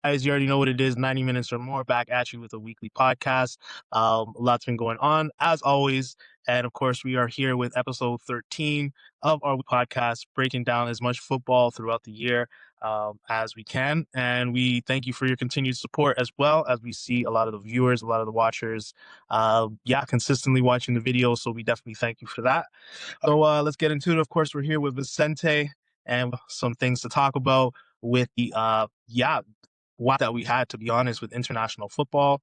Guys, you already know what it is. 90 minutes or more back at you with a weekly podcast. A lot's been going on as always. And of course, we are here with episode 13 of our podcast, breaking down as much football throughout the year as we can. And we thank you for your continued support as well as we see a lot of the viewers, a lot of the watchers, consistently watching the video. So we definitely thank you for that. So let's get into it. Of course, we're here with Vicente and some things to talk about with the that we had, to be honest, with international football.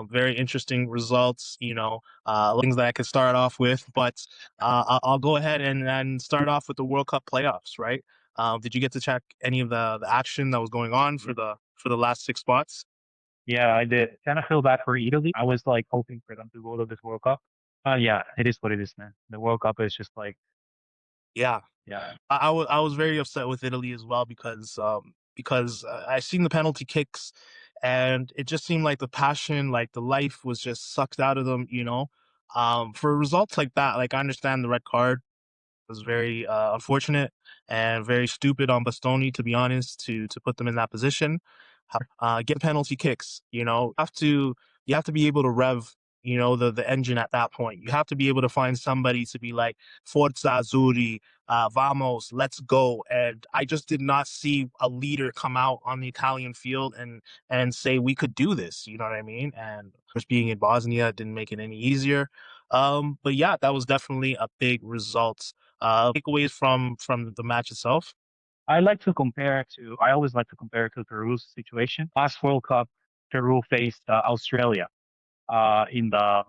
Very interesting results, things that I could start off with, but I'll go ahead and start off with the World Cup playoffs, right? Did you get to check any of the action that was going on for the last six spots? Yeah, I did. Kind of feel bad for Italy. I was like hoping for them to go to this World Cup. Yeah, it is what it is, man. The World Cup is just like, Yeah, yeah, I was very upset with Italy as well because I seen the penalty kicks and it just seemed like the passion, like the life was just sucked out of them, for results like that. Like I understand the red card was very unfortunate and very stupid on Bastoni, to be honest, to put them in that position. Get penalty kicks. You have to be able to rev. The engine at that point. You have to be able to find somebody to be like Forza Azzurri, vamos, let's go. And I just did not see a leader come out on the Italian field and say we could do this. You know what I mean? And of course, being in Bosnia didn't make it any easier. But yeah, that was definitely a big result. Takeaways from the match itself. I always like to compare it to Peru's situation. Last World Cup, Peru faced Australia in the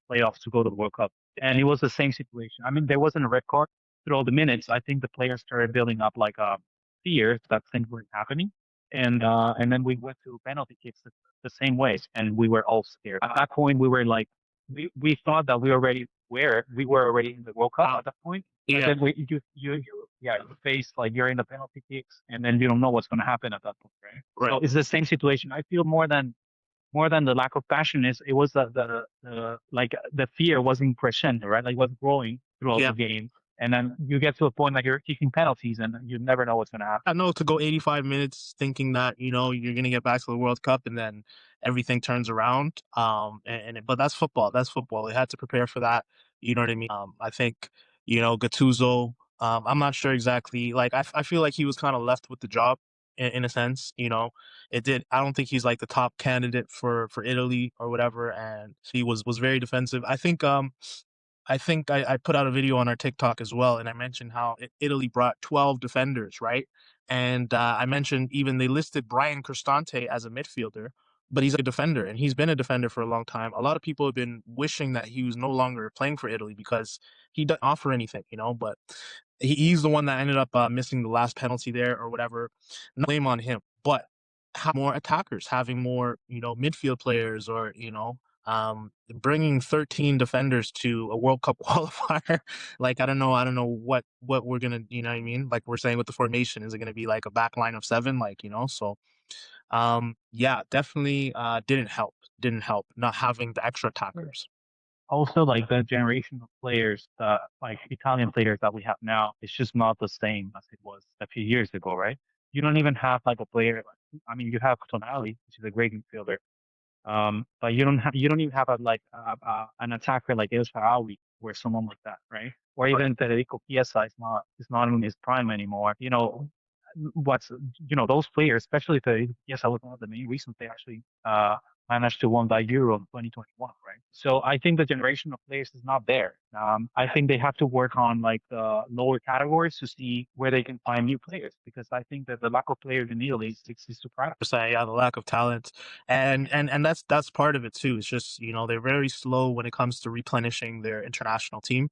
playoffs to go to the World Cup, and it was the same situation. I mean, there wasn't a red card throughout the minutes. I think the players started building up like a fear that things were happening, and then we went to penalty kicks the same ways, and we were all scared. At that point, we were like, we thought that we were already in the World Cup at that point. But Yeah, then you face like you're in the penalty kicks, and then you don't know what's going to happen at that point, right? right. So it's the same situation. I feel more than the lack of passion is it was the like the fear was in crescendo, right? Like was growing throughout Yeah. the game. And then you get to a point like you're kicking penalties and you never know what's gonna happen. I know to go 85 minutes thinking that, you're going to get back to the World Cup and then everything turns around. But that's football. That's football. They had to prepare for that. You know what I mean? I think, Gattuso, I'm not sure exactly. Like, I feel like he was kind of left with the job in a sense, I don't think he's like the top candidate for Italy or whatever. And he was very defensive. I think I put out a video on our TikTok as well, and I mentioned how Italy brought 12 defenders, right? And I mentioned even they listed Brian Cristante as a midfielder, but he's a defender, and he's been a defender for a long time. A lot of people have been wishing that he was no longer playing for Italy because he doesn't offer anything, but he's the one that ended up missing the last penalty there or whatever. No blame on him, but have more attackers, having more, midfield players or, bringing 13 defenders to a World Cup qualifier. Like, I don't know what we're gonna, you know what I mean? Like we're saying with the formation, is it gonna be like a back line of seven? Like, so, yeah, definitely, didn't help not having the extra attackers. Also, like the generation of players, like Italian players that we have now, it's just not the same as it was a few years ago, right? You don't even have like a player. I mean, you have Tonali, which is a great midfielder. But you don't even have an attacker like El Shaarawy or someone like that, right? Or even Federico Chiesa is not in his prime anymore. What's those players, especially Federico Chiesa, was one of the main reasons they actually managed to win that Euro in 2021, right? So I think the generation of players is not there. I think they have to work on like the lower categories to see where they can find new players because I think that the lack of players in Italy is surprising. Say, yeah, the lack of talent, and that's part of it too. It's just they're very slow when it comes to replenishing their international team.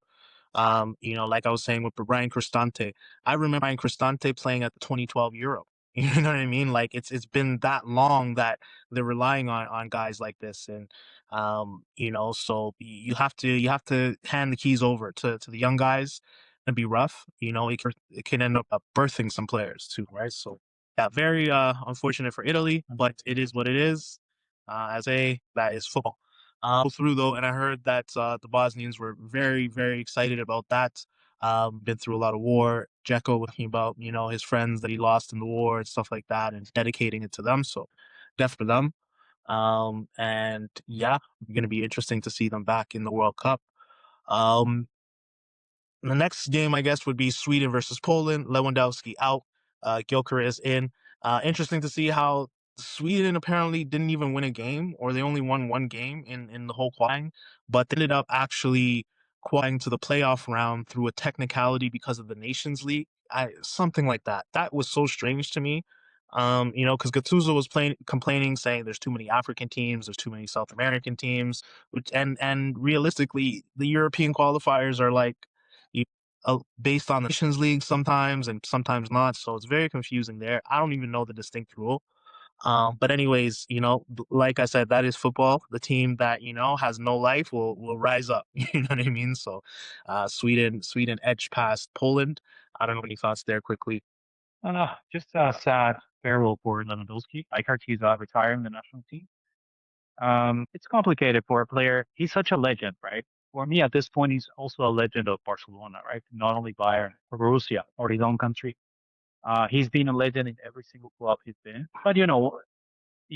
Like I was saying with Brian Cristante, I remember Brian Cristante playing at the 2012 Euro. You know what I mean? Like it's been that long that they're relying on guys like this, and so you have to hand the keys over to the young guys and be rough. It can end up birthing some players too, right? So yeah, very unfortunate for Italy, but it is what it is. That is football. Through though, and I heard that the Bosnians were very, very excited about that. been through a lot of war. Dzeko talking about, his friends that he lost in the war and stuff like that and dedicating it to them. So definitely for them. And yeah, going to be interesting to see them back in the World Cup. Um, the next game, I guess, would be Sweden versus Poland. Lewandowski out, Gyökeres in. Interesting to see how Sweden apparently didn't even win a game, or they only won one game in the whole qualifying, but they ended up actually qualifying to the playoff round through a technicality because of the Nations League. Something like that. That was so strange to me. Because Gattuso was complaining, saying there's too many African teams, there's too many South American teams, and realistically, the European qualifiers are like you based on the Nations League sometimes and sometimes not. So it's very confusing there. I don't even know the distinct rule. But anyways, like I said, that is football. The team that has no life will rise up. You know what I mean? So, Sweden edged past Poland. I don't know any thoughts there quickly. Just a sad farewell for Lewandowski. I heard he's retiring the national team. It's complicated for a player. He's such a legend, right? For me, at this point, he's also a legend of Barcelona, right? Not only Bayern or Borussia or his own country. He's been a legend in every single club he's been in. But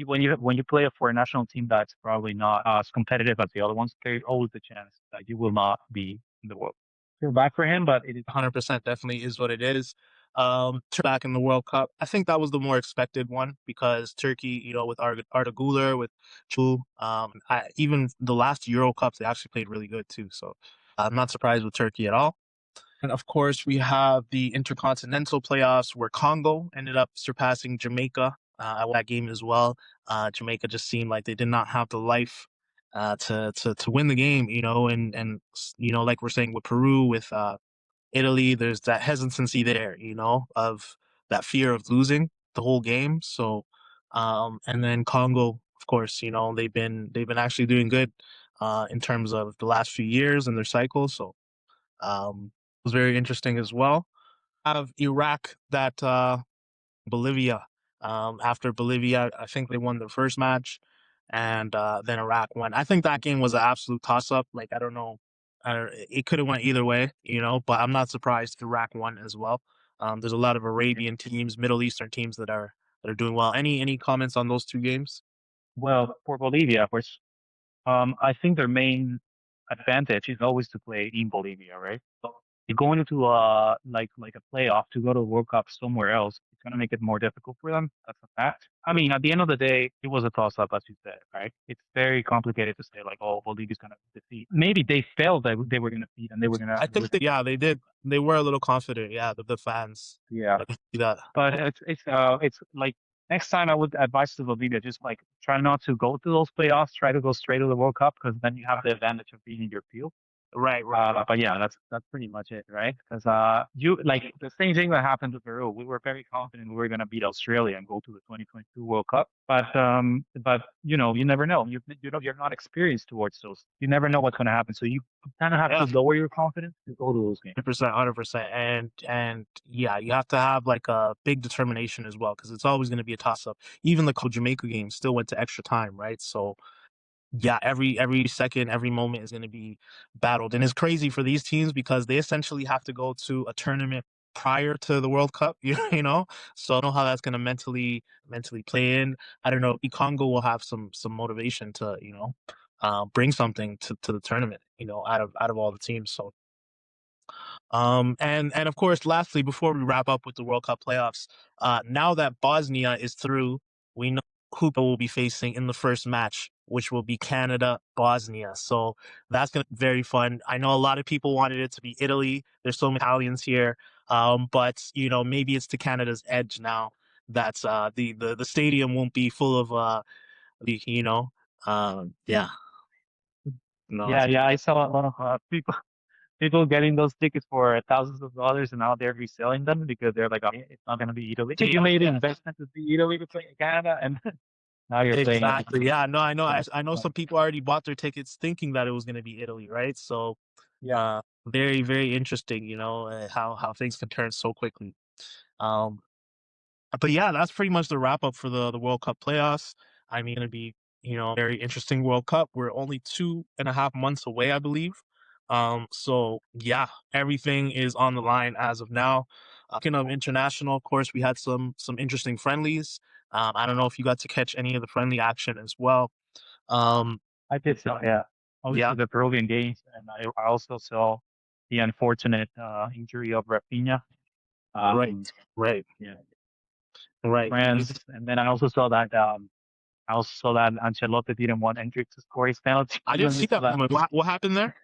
when you play for a national team that's probably not as competitive as the other ones, there's always the chance that you will not be in the world. Feel bad for him, but it is 100% definitely is what it is. Back in the World Cup, I think that was the more expected one because Turkey, with Arda Güler, with Chu, even the last Euro Cups, they actually played really good too. So I'm not surprised with Turkey at all. And of course, we have the intercontinental playoffs where Congo ended up surpassing Jamaica at that game as well. Jamaica just seemed like they did not have the life to win the game, and like we're saying with Peru, with Italy, there's that hesitancy there, of that fear of losing the whole game. So, and then Congo, of course, they've been actually doing good in terms of the last few years and their cycle. So, it was very interesting as well. Have Iraq that Bolivia. After Bolivia, I think they won their first match, and then Iraq won. I think that game was an absolute toss-up. Like I don't know, it could have went either way, But I'm not surprised Iraq won as well. There's a lot of Arabian teams, Middle Eastern teams that are doing well. Any comments on those two games? well for Bolivia, which I think their main advantage is always to play in Bolivia, right? So you're going into like a playoff to go to the World Cup somewhere else. It's gonna make it more difficult for them. That's a fact. I mean, at the end of the day, it was a toss up, as you said, right? It's very complicated to say like, oh, Bolivia's gonna defeat. Maybe they felt that they were gonna beat and they were gonna I think yeah, they did. They were a little confident. Yeah, the fans. yeah. I can see that. But it's like next time I would advise to Bolivia just like try not to go to those playoffs, try to go straight to the World Cup because then you have the advantage of being in your field. Right, right. But yeah, that's pretty much it, right? Because you like the same thing that happened to Peru. We were very confident we were gonna beat Australia and go to the 2022 World Cup. But you never know. You're not experienced towards those. You never know what's gonna happen. So you kind of have Yeah. to lower your confidence to go to those games. 100%, and yeah, you have to have like a big determination as well because it's always going to be a toss up. Even the Jamaica game still went to extra time, right? So yeah, every second, every moment is going to be battled, and it's crazy for these teams because they essentially have to go to a tournament prior to the World Cup. So I don't know how that's going to mentally play in. I don't know. Congo will have some motivation to bring something to the tournament. Out of all the teams. So and of course, lastly, before we wrap up with the World Cup playoffs, now that Bosnia is through, we know who they will be facing in the first match, which will be Canada Bosnia. So that's gonna be very fun. I know a lot of people wanted it to be Italy. There's so many Italians here, but maybe it's to Canada's edge now. That's the stadium won't be full of the yeah. No, Yeah, yeah, I saw a lot of people getting those tickets for thousands of dollars, and now they're reselling them because they're like, oh, it's not going to be Italy. You made an investment to see Italy to play in Canada, and now you're playing. exactly. Yeah, no, I know. I know some people already bought their tickets thinking that it was going to be Italy, right? So, Yeah, very, very interesting. How things can turn so quickly. Um, but yeah, that's pretty much the wrap up for the World Cup playoffs. I mean, it'll be very interesting World Cup. We're only 2.5 months away, I believe. So yeah, everything is on the line as of now. Speaking of international, of course, we had some interesting friendlies. I don't know if you got to catch any of the friendly action as well. Um, I did so, yeah. yeah, Obviously, the Peruvian games, and I also saw the unfortunate injury of Rafinha. right, Um, right, yeah, right. France, and then I also saw that Ancelotti didn't want Endrick to score his penalty. I I didn't don't know if see you saw that that. moment. What happened there?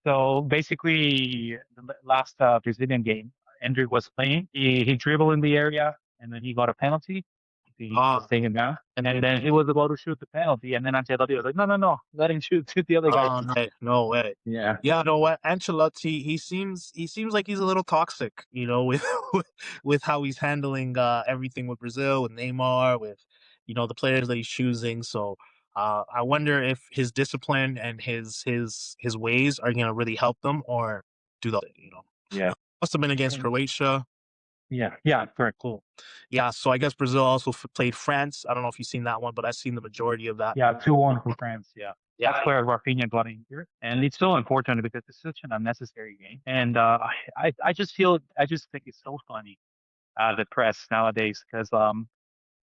So basically, the last Brazilian game, Endrick was playing. He dribbled in the area, and then he got a penalty. He was Ah, taken down, and then he was about to shoot the penalty, and then Ancelotti was like, "No, no, no, let him shoot the other guy." oh no, no way. Yeah, Yeah, you know what? Ancelotti, he seems like he's a little toxic, with with how he's handling everything with Brazil, with Neymar, with the players that he's choosing. So I wonder if his discipline and his ways are gonna really help them or do the yeah, must have been against and Croatia. yeah, yeah. Correct, cool. Yeah, so I guess Brazil also played France. I don't know if you've seen that one, but I've seen the majority of that. Yeah, 2-1 for France. Yeah. Yeah, That's where Rafinha got injured. And it's so unfortunate because it's such an unnecessary game. And I just think it's so funny, the press nowadays, because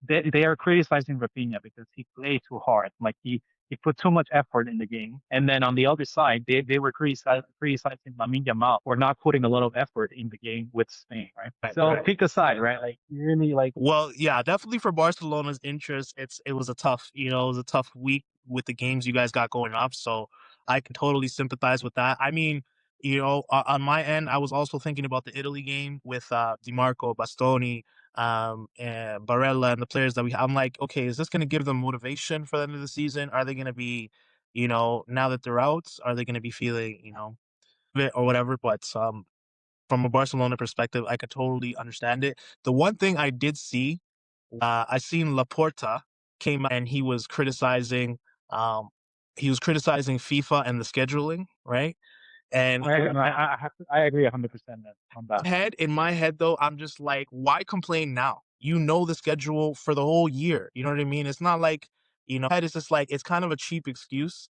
they are criticizing Rafinha because he played too hard. Like he put too much effort in the game. And then on the other side, they were criticizing Lamine Yamal for not putting a lot of effort in the game with Spain, right? right, So right. pick a side, right? Like really like Well, yeah, definitely for Barcelona's interest, it was a tough, it was a tough week with the games you guys got going up. So I can totally sympathize with that. I mean, on my end, I was also thinking about the Italy game with Di Marco, Bastoni, and Barella, and the players that we. I'm like, okay, is this going to give them motivation for the end of the season? Are they going to be, now that they're out, are they going to be feeling, bit or whatever? But from a Barcelona perspective, I could totally understand it. The one thing I did see, I seen Laporta came out and um, he was criticizing FIFA and the scheduling, right? And I agree 100% on that. in my head though, I'm just like, why complain now? You know the schedule for the whole year. You know what I mean? It's not like, head is just like it's kind of a cheap excuse.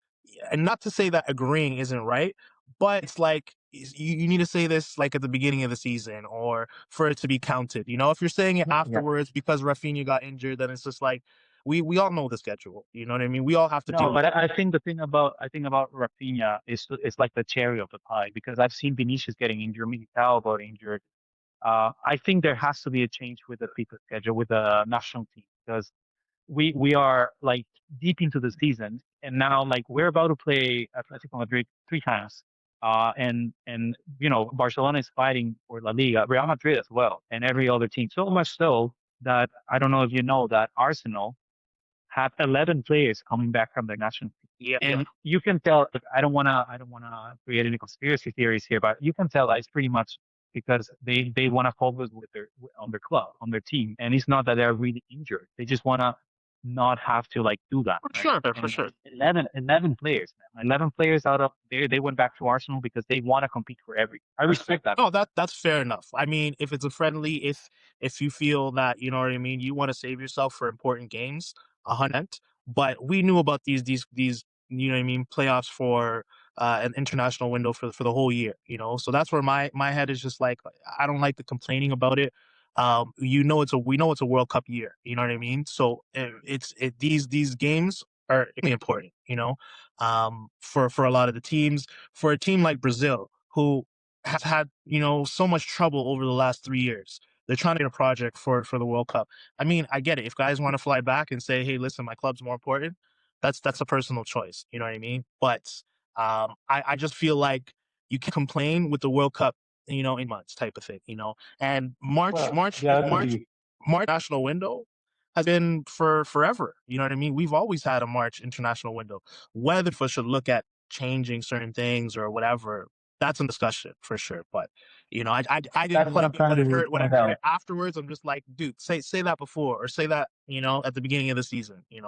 And not to say that agreeing isn't right, but it's like you need to say this like at the beginning of the season or for it to be counted. If you're saying it Yeah. afterwards because Rafinha got injured, then it's just like we all know the schedule. You know what I mean? We all have to No, deal with but it. I think I think about Rafinha is like the cherry of the pie because I've seen Vinicius getting injured, Militao got injured. I think there has to be a change with the FIFA schedule with the national team because we are like deep into the season and now like we're about to play Atletico Madrid 3 times. And Barcelona is fighting for La Liga, Real Madrid as well, and every other team. So much so that I don't know if you know that Arsenal have 11 players coming back from their national team. Yeah, yeah. And you can tell, like, I don't wanna create any conspiracy theories here, but you can tell that it's pretty much because they want to focus on their club, on their team, and it's not that they're really injured. They just want to not have to like do that, For right? sure, for And sure. 11 players, man. 11 players out of there, they went back to Arsenal because they want to compete for every. I respect that. No, that's fair enough. I mean, if it's a friendly, if you feel that you know what I mean, you want to save yourself for important games, 100. But we knew about these you know what I mean playoffs for an international window for the whole year. So that's where my head is just like I don't like the complaining about it. We know it's a World Cup year. You know what I mean. So these games are extremely important. For a lot of the teams, for a team like Brazil who has had so much trouble over the last 3 years. They're trying to get a project for the World Cup. I mean, I get it. If guys want to fly back and say, "Hey, listen, my club's more important," that's a personal choice. You know what I mean? But I just feel like you can complain with the World Cup, in months type of thing. And Well, yeah, that could be. March national window has been for forever. You know what I mean? We've always had a March international window. Whether we should look at changing certain things or whatever, that's a discussion for sure. But I didn't That's what like I'm it trying to when I point heard out. it afterwards. I'm just like, dude, say that before or say that at the beginning of the season. Yeah.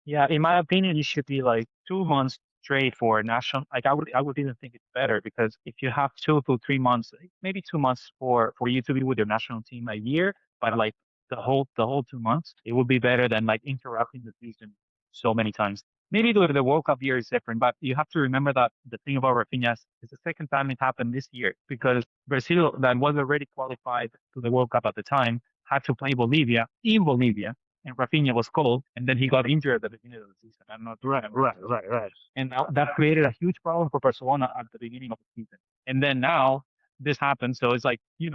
Yeah, in my opinion, it should be like 2 months straight for national. Like I would even think it's better because if you have 2 to 3 months, like, maybe 2 months for you to be with your national team a year, but like the whole 2 months, it would be better than like interrupting the season so many times. maybe the World Cup year is different, but you have to remember that the thing about Rafinha is the second time it happened this year because Brazil, that was already qualified to the World Cup at the time, had to play Bolivia in Bolivia, and Rafinha was called, and then he got injured at the beginning of the season. I don't know if you Right, remember right, that. right, right. And that created a huge problem for Barcelona at the beginning of the season. And then now this happened, so it's like you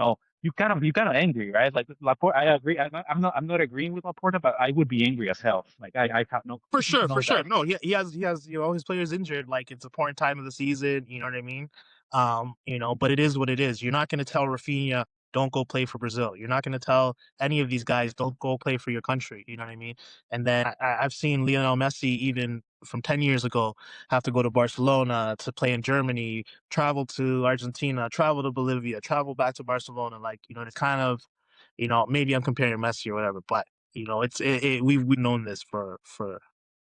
kind of angry, right? Like Laporte, I agree. I'm not agreeing with Laporta, but I would be angry as hell. Like I have no For sure, for no sure. doubt. No, he has his players injured. Like it's a important time of the season. You know what I mean? But it is what it is. You're not going to tell Rafinha don't go play for Brazil. You're not going to tell any of these guys don't go play for your country. You know what I mean? And then I've seen Lionel Messi even from 10 years ago have to go to Barcelona to play in Germany, travel to Argentina, travel to Bolivia, travel back to Barcelona. Like it's kind of, maybe I'm comparing Messi or whatever, but we've known this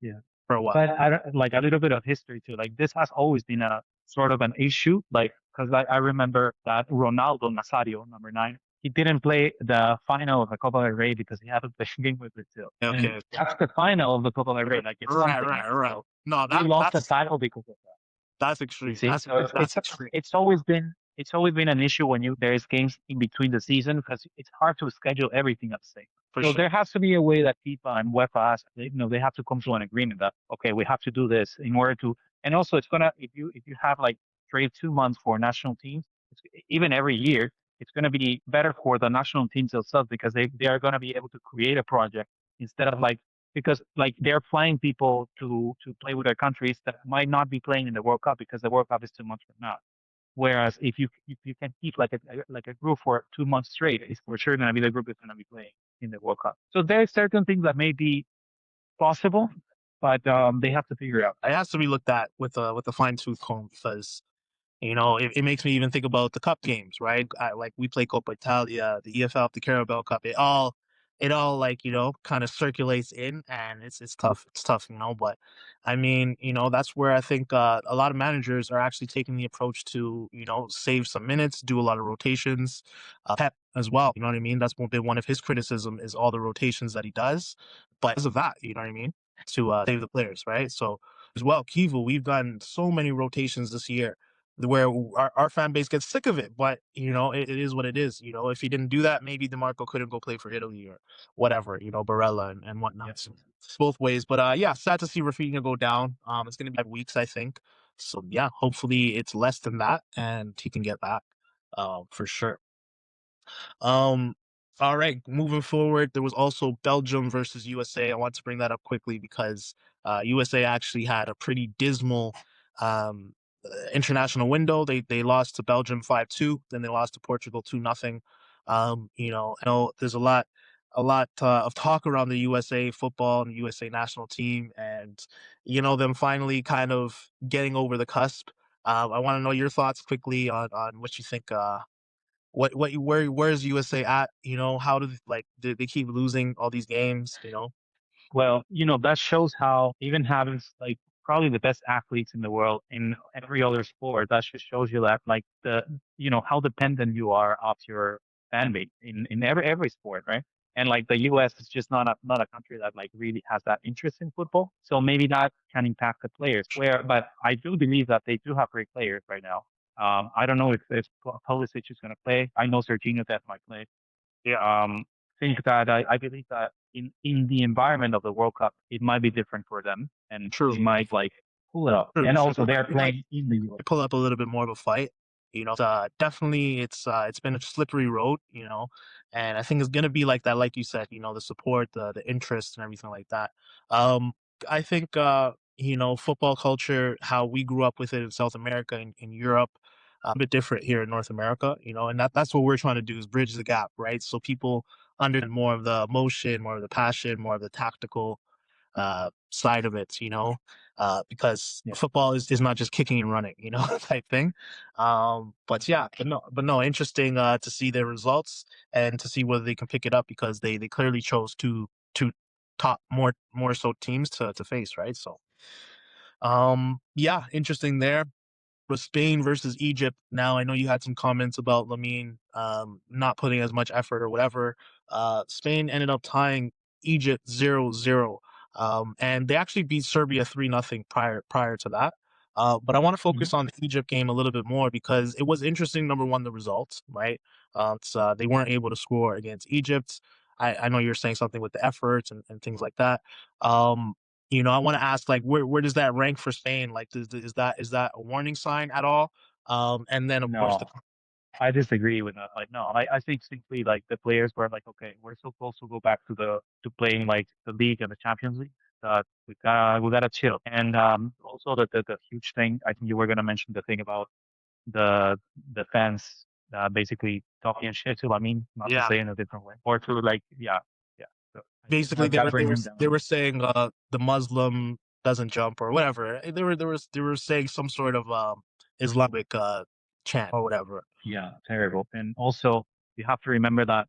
Yeah. for a while. But I don't like a little bit of history too. Like this has always been a sort of an issue. Like because I remember that Ronaldo Nazario, number 9, he didn't play the final of the Copa del Rey because he had to play a game with Brazil. And Okay. that's the final of the Copa del Rey. Like it's Right, something right, else. right. So No, he that lost the that's title because of that. that's You extreme. see, That's so that's extreme it's always been an issue when there's games in between the season because it's hard to schedule everything at the same. for So sure. there has to be a way that FIFA and UEFA has, they have to come to an agreement that okay, we have to do this in order to, and also it's gonna if you have like trade 2 months for national teams, even every year, it's gonna be better for the national teams themselves because they are gonna be able to create a project instead of like because like they're flying people to play with their countries that might not be playing in the World Cup because the World Cup is 2 months from now. Whereas if you can keep like a group for 2 months straight, it's for sure going to be the group that's going to be playing in the World Cup. So there are certain things that may be possible, but they have to figure it out. It has to be looked at with a fine tooth comb because it makes me even think about the cup games, right? Like we play Coppa Italia, the EFL, the Carabao Cup. It all like kind of circulates in, and it's tough. It's tough, But I mean, that's where I think a lot of managers are actually taking the approach to save some minutes, do a lot of rotations. Pep as well, you know what I mean? That's been one of his criticism is all the rotations that he does, but because of that, you know what I mean, to save the players, right? So as well, Kivu, we've done so many rotations this year where our fan base gets sick of it. But it is what it is. If he didn't do that, maybe DeMarco couldn't go play for Italy or whatever. Barella and Yeah. whatnot. So it's both ways. But yeah, sad to see Rafinha go down. It's going to be 5 weeks, I think. So yeah, hopefully it's less than that, and he can get back. For sure. Um, all right, moving forward, there was also Belgium versus USA. I want to bring that up quickly because USA actually had a pretty dismal international window. They lost to Belgium 5-2, then they lost to Portugal 2-0. I know there's a lot of talk around the USA football and the USA national team, and them finally kind of getting over the cusp. I want to know your thoughts quickly on what you think. Where's USA at? How do they keep losing all these games? Well, that shows how even having like probably the best athletes in the world in every other sport, that just shows you that like how dependent you are of your fan base in every sport, right? And like the US is just not a country that like really has that interest in football. So maybe that can impact the players. But I do believe that they do have great players right now. I don't know if Pulisic is going to play. I know Serginho that might play. Yeah, Think that I believe that in the environment of the World Cup, it might be different for them, and true, they might like pull it up. true, And true. also, they're It might playing in the US. pull up a little bit more of a fight. Definitely it's been a slippery road, and I think it's gonna be like that, like you said, the support, the interest, and everything like that. Um, I think football culture, how we grew up with it in South America and in Europe, a bit different here in North America, and that's what we're trying to do is bridge the gap, right? So people understand more of the emotion, more of the passion, more of the tactical side of it, because Yeah. football is not just kicking and running, type thing. But yeah, but no, interesting to see their results and to see whether they can pick it up because they clearly chose two top more so teams to face, right? So yeah, interesting there. With Spain versus Egypt. Now I know you had some comments about Lamine not putting as much effort or whatever. Spain ended up tying Egypt 0-0. And they actually beat Serbia 3-0 prior to that. But I want to Mhm. focus on the Egypt game a little bit more because it was interesting. Number one, the results, right? They weren't able to score against Egypt. I know you're saying something with the efforts and things like that. Um, I want to ask, like, where does that rank for Spain? Like, is that a warning sign at all? And then, of course, the No, I disagree with that. Like, no, I think simply like the players were like, okay, we're so close to go back to to playing like the league and the Champions League that we gotta chill. And also the huge thing, I think you were gonna mention the thing about the the fans basically talking shit to Lamin, not to yeah, say in a different way, or to like, yeah, yeah. So I think basically that bring him they down. were saying the Muslim doesn't jump or whatever. They were saying some sort of Islamic chant or whatever. Yeah, terrible. And also, you have to remember that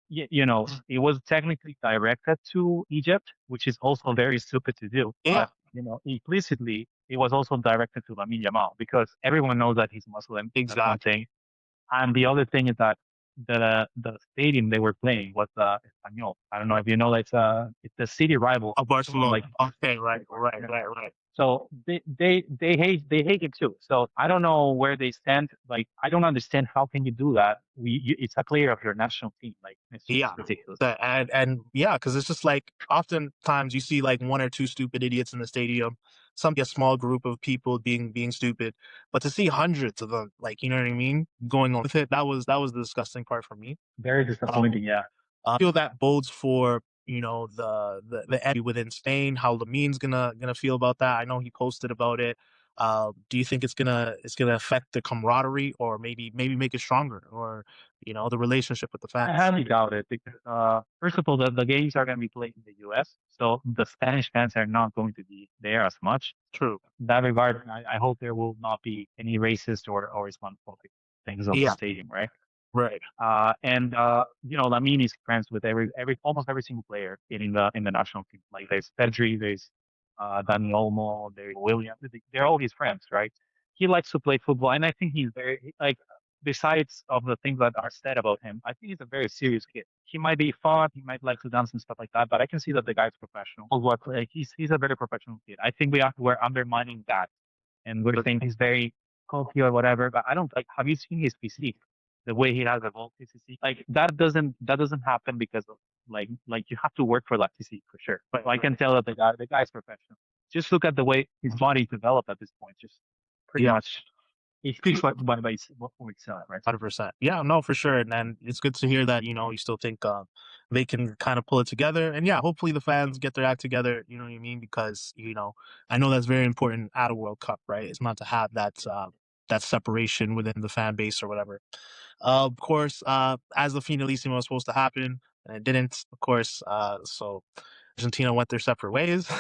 it was technically directed to Egypt, which is also very stupid to do. Yeah, But implicitly, it was also directed to Lamine Yamal because everyone knows that he's Muslim. That's one exactly. thing. And the other thing is that the stadium they were playing was Espanyol. I don't know if you know, it's the city rival. Like, Barcelona. Okay, right. so they hate it too. So I don't know where they stand. Like, I don't understand how can you do that. It's a player of your national team. Like, it's just Yeah. ridiculous. And yeah, because it's just like oftentimes you see like one or two stupid idiots in the stadium, a small group of people being stupid, but to see hundreds of them, like you know what I mean, going on with it, that was the disgusting part for me. Very disappointing. Yeah. I feel that bodes for the envy within Spain. How Lamin's gonna feel about that? I know he posted about it. Do you think it's gonna affect the camaraderie or maybe make it stronger or the relationship with the I fans? highly doubt it because first of all, the games are going to be played in the US, so the Spanish fans are not going to be there as much. True. In that regard, I hope there will not be any racist or Islamophobic things on the Yeah. stadium, right? Right. And Lamine is friends with almost every single player in the national team. Like, there's Pedri, there's Dani Olmo, there's William. They're all his friends, right? He likes to play football, and I think he's very like. Besides of the things that are said about him, I think he's a very serious kid. He might be fun, he might like to dance and stuff like that, but I can see that the guy's professional. What like he's a very professional kid. I think we're undermining that, and we're saying he's very cocky or whatever. But I don't like. Have you seen his physique? The way he has evolved his physique, like that doesn't happen because of like you have to work for that physique for sure. But I can tell that the guy's professional. Just look at the way his body developed at this point. Just pretty Yeah. much, it speaks for itself, right? 100%. Yeah, no, for sure. And it's good to hear that, you still think they can kind of pull it together. And yeah, hopefully the fans get their act together, you know what I mean? Because, I know that's very important at a World Cup, right? It's not to have that separation within the fan base or whatever. Of course, as the finalissimo was supposed to happen, and it didn't, of course. So Argentina went their separate ways.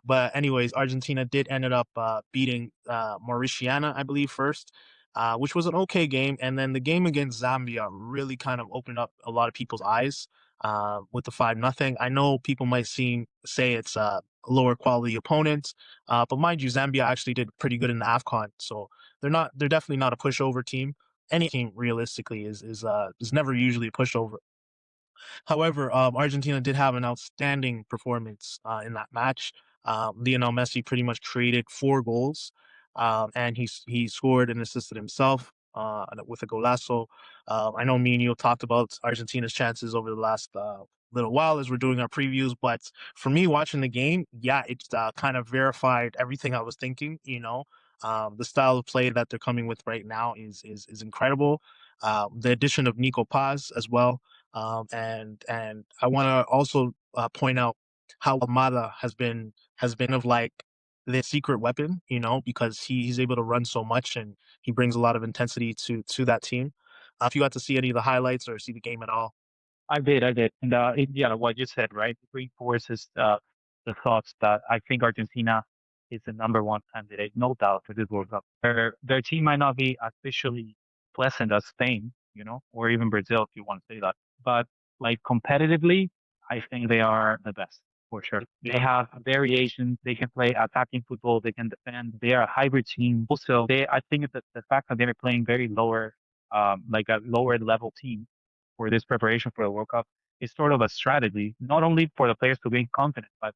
But anyways, Argentina did ended up beating Mauritiana, I believe, first, which was an okay game. And then the game against Zambia really kind of opened up a lot of people's eyes with the 5-0. I know people might say it's a lower quality opponent, but mind you, Zambia actually did pretty good in the AFCON, so they're definitely not a pushover team. Any team realistically is never usually a pushover. However, Argentina did have an outstanding performance in that match. Lionel Messi pretty much created 4 goals, and he scored and assisted himself with a golazo. I know me and you talked about Argentina's chances over the last little while as we're doing our previews, but for me watching the game, yeah, it kind of verified everything I was thinking. The style of play that they're coming with right now is incredible. The addition of Nico Paz as well, and I want to also point out how Almada has been of like the secret weapon, because he's able to run so much and he brings a lot of intensity to that team. If you got to see any of the highlights or see the game at all, I did, and yeah, what you said, right? It reinforces the thoughts that I think Argentina is the number one candidate, no doubt, for this World Cup. Their team might not be officially pleasant as Spain, or even Brazil, if you want to say that, but like competitively, I think they are the best for sure. They have variations. They can play attacking football. They can defend. They are a hybrid team. Also, I think that the fact that they're playing very lower, like a lower level team for this preparation for the World Cup is sort of a strategy, not only for the players to gain confidence, but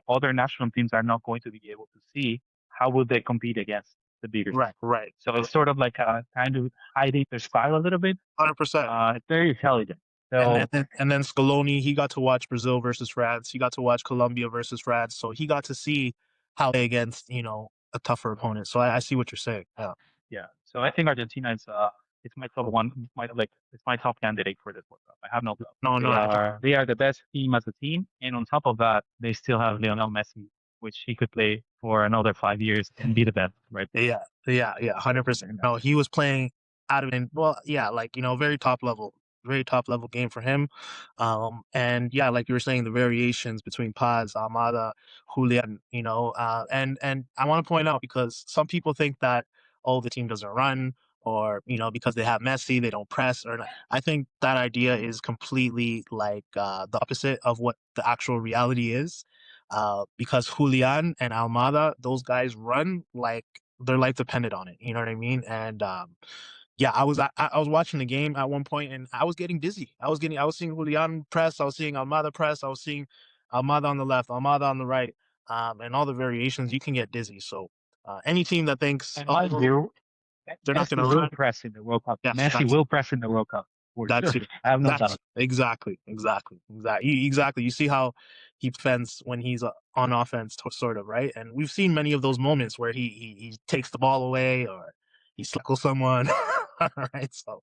other national teams are not going to be able to see, how will they compete against the bigger teams? Right, right. So it's sort of like kind of hiding their style a little bit. 100%. It's very intelligent. And So and then Scaloni, he got to watch Brazil versus France. He got to watch Colombia versus France. So he got to see how they against a tougher opponent. So I see what you're saying. Yeah. yeah, so I think Argentina is it's my top one, it's my top candidate for this World Cup. I have no doubt. No, They no. are they are the best team as a team, and on top of that, they still have Lionel Messi, which he could play for another 5 years and be the best, right? Yeah, yeah, 100%. No, he was playing out of it. Well, yeah, like very top level game for him. And yeah, like you were saying, the variations between Paz, Almada, Julian, and I want to point out because some people think that the team doesn't run or because they have Messi, they don't press or not. I think that idea is completely like the opposite of what the actual reality is. Because Julian and Almada, those guys run like their life depended on it. You know what I mean? And yeah, I was watching the game at one point and I was getting dizzy. I was seeing Julian press, I was seeing Almada press, I was seeing Almada on the left, Almada on the right, and all the variations. You can get dizzy. So any team that thinks, And mind you, they're not going Messi to will run, press in the World Cup. yes, Messi will press in the World Cup for that's sure. it. I have no That's doubt. exactly. You see how he fends when he's on offense, sort of, right? And we've seen many of those moments where he takes the ball away or he sluckles someone, right? So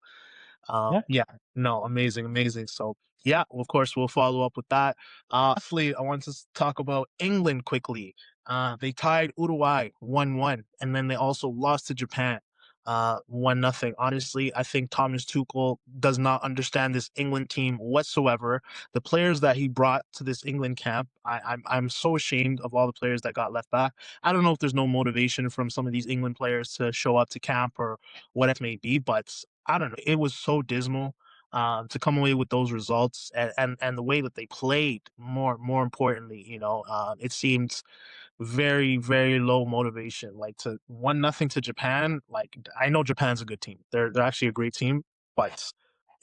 Yeah. yeah, no, amazing, amazing. So yeah, of course we'll follow up with that. Lastly, I want to talk about England quickly. They tied Uruguay 1-1, and then they also lost to Japan 1-0. Honestly, I think Thomas Tuchel does not understand this England team whatsoever. The players that he brought to this England camp, I'm so ashamed of all the players that got left back. I don't know if there's no motivation from some of these England players to show up to camp or what it may be, but I don't know. It was so dismal to come away with those results and the way that they played. More importantly, it seemed very very low motivation. Like to 1-0 to Japan. Like I know Japan's a good team. They're actually a great team, but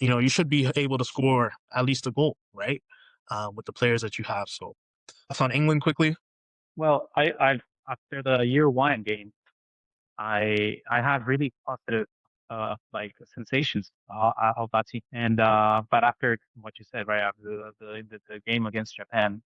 you should be able to score at least a goal, right? With the players that you have. So that's on England quickly. Well, I after the year one game, I had really positive like sensations of that team. And but after what you said, right after the game against Japan,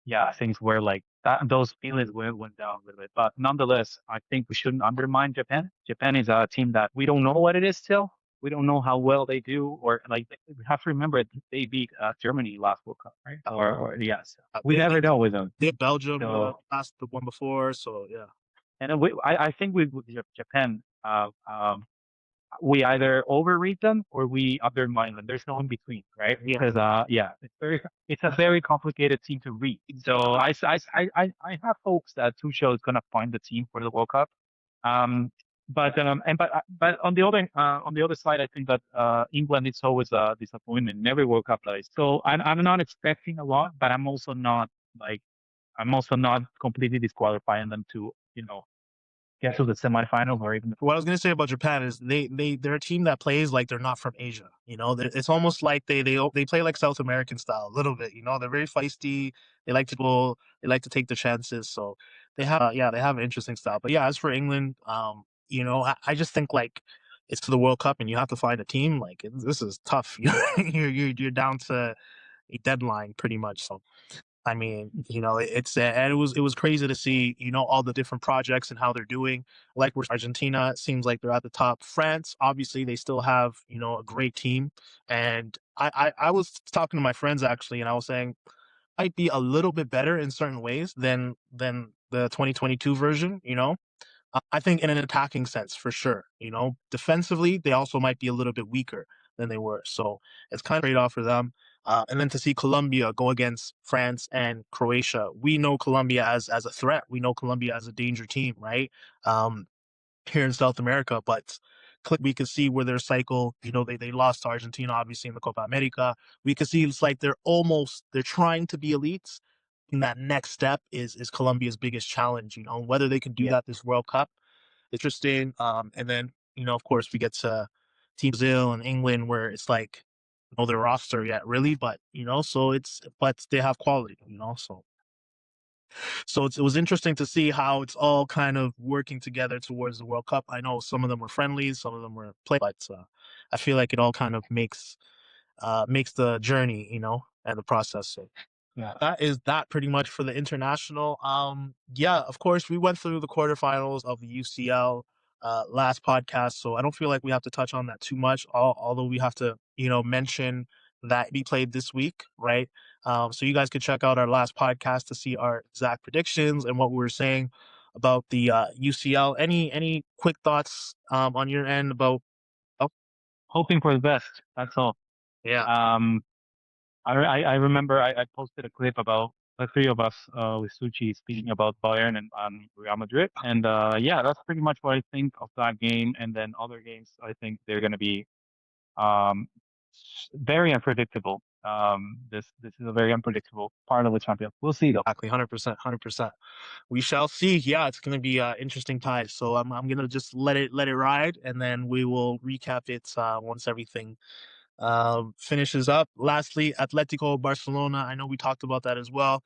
yeah, things were like that. Those feelings went down a little bit. But nonetheless, I think we shouldn't undermine Japan. Japan is a team that we don't know what it is still. We don't know how well they do, or like we have to remember they beat Germany last World Cup, right? Or yes, we They never know with them. they Belgium So last the one before. So yeah. and I think with Japan, we either overrate them or we undermine them. There's no in between, right? Yeah. Because yeah, it's a very complicated team to read. So I have hopes that Tuchel is gonna find the team for the World Cup. Um, but on the other side, I think that England is always a disappointment in every World Cup place. So I'm not expecting a lot, but like I'm also not completely disqualifying them to get to the semifinals or even. What I was gonna say about Japan is they're a team that plays like they're not from Asia. It's almost like they play like South American style a little bit. They're very feisty. They like to go. They like to take the chances. So they have an interesting style. But yeah, as for England, I just think like it's to the World Cup and you have to find a team. Like this is tough. You're down to a deadline pretty much. So I mean, and it was crazy to see, all the different projects and how they're doing. Like with Argentina, it seems like they're at the top. France, obviously, they still have, a great team. And I was talking to my friends actually, and I was saying might be a little bit better in certain ways than the 2022 version. I think in an attacking sense, for sure. Defensively, they also might be a little bit weaker than they were. So it's kind of trade off for them. And then to see Colombia go against France and Croatia, we know Colombia as a threat. We know Colombia as a danger team, right? Um, Here in South America, but we could see where their cycle, they lost to Argentina, obviously, in the Copa America. We could see it's like they're trying to be elites. And that next step is Colombia's biggest challenge, whether they can do Yeah. that this World Cup. Interesting. And then, of course, we get to Team Brazil and England where it's like know their roster yet, really, but so but they have quality, so it was interesting to see how it's all kind of working together towards the World Cup. I know some of them were friendlies, some of them were play, but I feel like it all kind of makes the journey, and the process. So Yeah. that is that pretty much for the international. Yeah, of course, we went through the quarterfinals of the UCL last podcast, so I don't feel like we have to touch on that too much. Although we have to, mention that we played this week, right? So you guys could check out our last podcast to see our exact predictions and what we were saying about the UCL. Any quick thoughts on your end about? Oh, Hoping for the best. That's all. yeah, Um, I remember I posted a clip about the three of us with Suchi speaking about Bayern and Real Madrid, and yeah, that's pretty much what I think of that game. And then other games, I think they're going to be um, very unpredictable. This is a very unpredictable part of the champion. We'll see though. exactly, 100%, 100%. We shall see. Yeah, it's gonna be interesting ties. So I'm gonna just let it ride, and then we will recap it once everything finishes up. Lastly, Atletico Barcelona. I know we talked about that as well.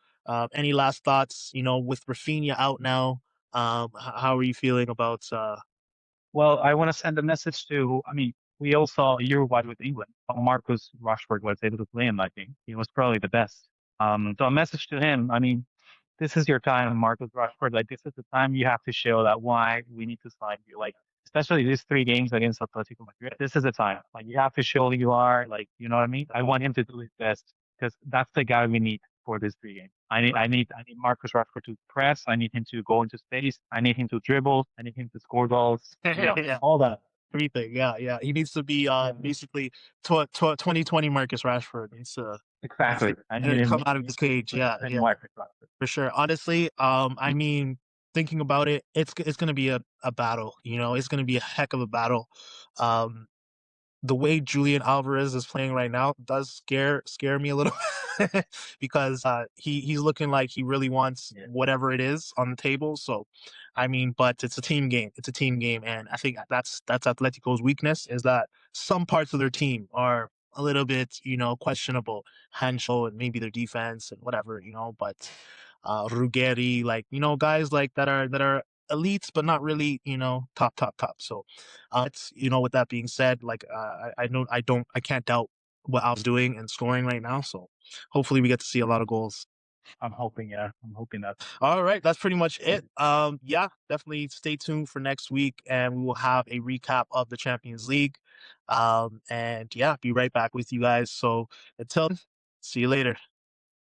Any last thoughts? With Rafinha out now, how are you feeling about? Well, I want to send a message to. I mean, we all saw Uruguay with England. Marcus Rashford was able to play him. I think he was probably the best. So a message to him. I mean, this is your time, Marcus Rashford. Like this is the time you have to show that why we need to sign you. Like especially these three games against Atletico Madrid. This is the time. Like you have to show who you are. Like you know what I mean. I want him to do his best because that's the guy we need for this three games. I need Marcus Rashford to press. I need him to go into space. I need him to dribble. I need him to score goals. Yeah, All that. everything. Yeah, yeah. He needs to be Yeah, basically 2020 Marcus Rashford. Needs to exactly. I need come him out of his cage. Yeah, and yeah. Marcus Rashford. For sure. Honestly, I mean, thinking about it, it's gonna be a battle. It's gonna be a heck of a battle. Um, the way Julian Alvarez is playing right now does scare me a little because he's looking like he really wants whatever it is on the table. So, I mean, but it's a team game. It's a team game, and I think that's Atletico's weakness is that some parts of their team are a little bit questionable, Hancho and maybe their defense and whatever but Ruggeri, like guys like that are elites, but not really top. So it's with that being said, like I know I can't doubt what I was doing and scoring right now. So hopefully we get to see a lot of goals. I'm hoping. Yeah, I'm hoping that. All right, that's pretty much it. Yeah, definitely stay tuned for next week, and we will have a recap of the Champions League. And yeah, be right back with you guys. So until then, see you later.